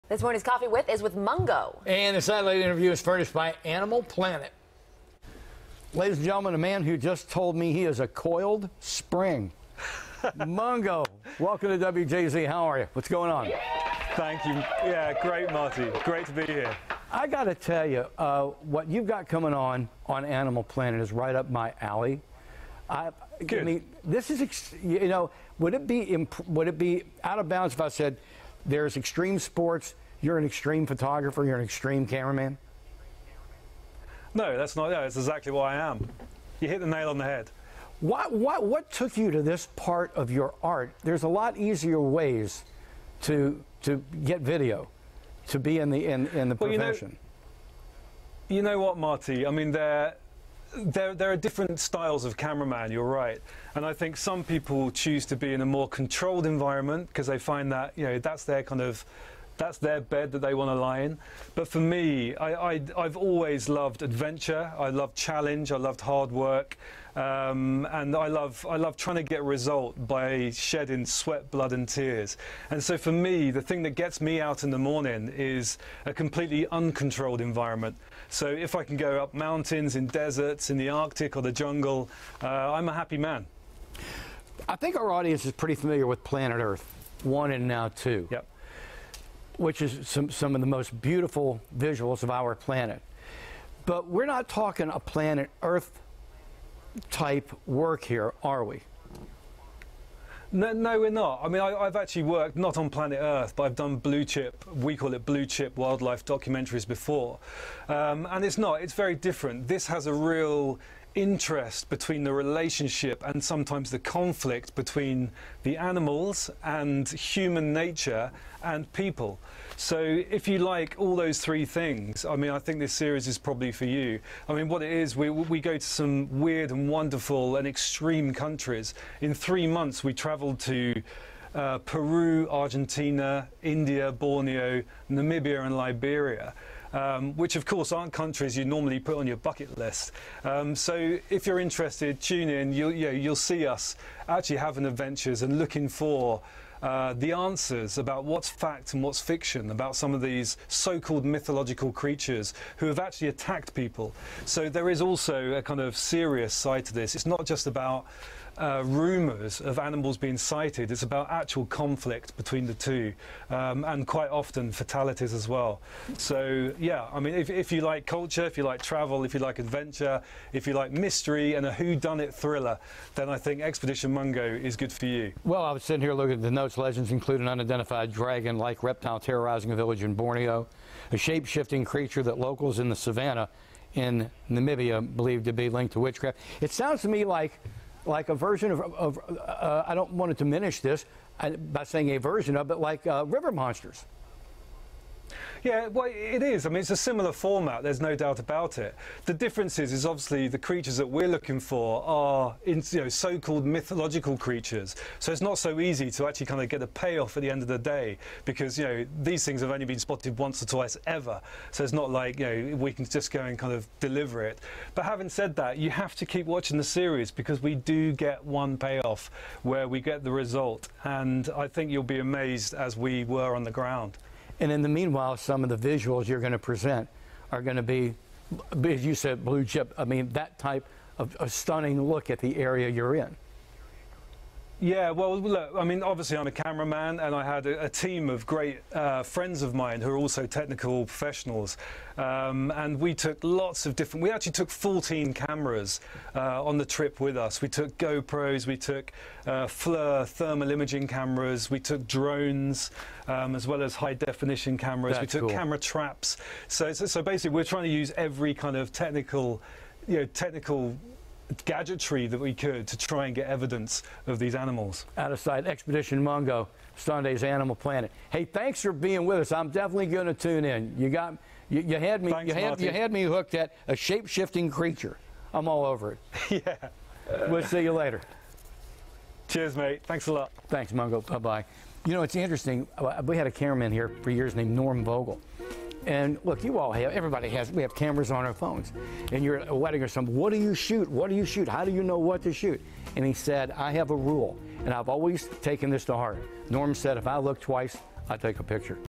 This morning's Coffee is with Mungo. And the satellite interview is furnished by Animal Planet. Ladies and gentlemen, a man who just told me he is a coiled spring. Mungo, welcome to WJZ. How are you? What's going on? Thank you. Yeah, great, Marty. Great to be here. I got to tell you, what you've got coming on Animal Planet is right up my alley. I mean, this is, you know, would it be out of bounds if I said there's extreme sports, you're an extreme photographer, you're an extreme cameraman? No, that's not. That's exactly what I am. You hit the nail on the head. What took you to this part of your art? There's a lot easier ways to get video, to be in the profession. You know what, Marty? I mean, there are different styles of cameraman, you're right. And I think some people choose to be in a more controlled environment because they find that, you know, that's their bed that they want to lie in. But for me, I've always loved adventure. I love challenge. I loved hard work. And I love trying to get a result by shedding sweat, blood and tears. And so for me, the thing that gets me out in the morning is a completely uncontrolled environment. So if I can go up mountains, in deserts, in the Arctic or the jungle, I'm a happy man. I think our audience is pretty familiar with Planet Earth 1 and now 2. Yep. Which is some of the most beautiful visuals of our planet. But we're not talking a Planet Earth type work here, are we? No, we're not. I mean, I've actually worked not on Planet Earth, but I've done blue chip, we call it blue chip wildlife documentaries before. And it's not, it's very different. This has a real interest between the relationship and sometimes the conflict between the animals and human nature and people. So if you like all those three things, I mean, I think this series is probably for you. I mean, what it is, we go to some weird and wonderful and extreme countries. In 3 months, we traveled to Peru, Argentina, India, Borneo, Namibia and Liberia. Which of course aren't countries you normally put on your bucket list. So if you're interested, tune in. You'll see us actually having adventures and looking for the answers about what's fact and what's fiction about some of these so-called mythological creatures who have actually attacked people. So there is also a kind of serious side to this. It's not just about rumours of animals being sighted, it's about actual conflict between the two, and quite often fatalities as well. So yeah, I mean, if you like culture, if you like travel, if you like adventure, if you like mystery and a whodunit thriller, then I think Expedition Mungo is good for you. Well, I was sitting here looking at the notes. Legends include an unidentified dragon-like reptile terrorizing a village in Borneo, a shape-shifting creature that locals in the savannah in Namibia believe to be linked to witchcraft. It sounds to me like a version of I don't want to diminish this by saying a version of it, like river monsters. Yeah, well, it is. I mean, it's a similar format, there's no doubt about it. The difference is obviously the creatures that we're looking for are so-called mythological creatures. So it's not so easy to actually kind of get a payoff at the end of the day because, these things have only been spotted once or twice ever. So it's not like, we can just go and kind of deliver it. But having said that, you have to keep watching the series because we do get one payoff where we get the result. And I think you'll be amazed as we were on the ground. And in the meanwhile, some of the visuals you're going to present are going to be, as you said, blue chip. I mean, that type of a stunning look at the area you're in. Yeah, well, look, I mean, obviously I'm a cameraman and I had a team of great friends of mine who are also technical professionals. And we took lots of different, we actually took 14 cameras on the trip with us. We took GoPros, we took FLIR thermal imaging cameras, we took drones, as well as high definition cameras. That's we took cool. Camera traps. So basically we're trying to use every kind of technical gadgetry that we could to try and get evidence of these animals. Out of sight, Expedition Mungo, Sunday's Animal Planet. Hey, thanks for being with us. I'm definitely going to tune in. You had me. Thanks, you had me hooked at a shape-shifting creature. I'm all over it. Yeah. We'll see you later. Cheers, mate. Thanks a lot. Thanks, Mungo. Bye-bye. You know, it's interesting. We had a cameraman here for years named Norm Vogel. And look, you all have, everybody has, we have cameras on our phones. And you're at a wedding or something, what do you shoot? What do you shoot? How do you know what to shoot? And he said, I have a rule, and I've always taken this to heart. Norm said, if I look twice, I take a picture.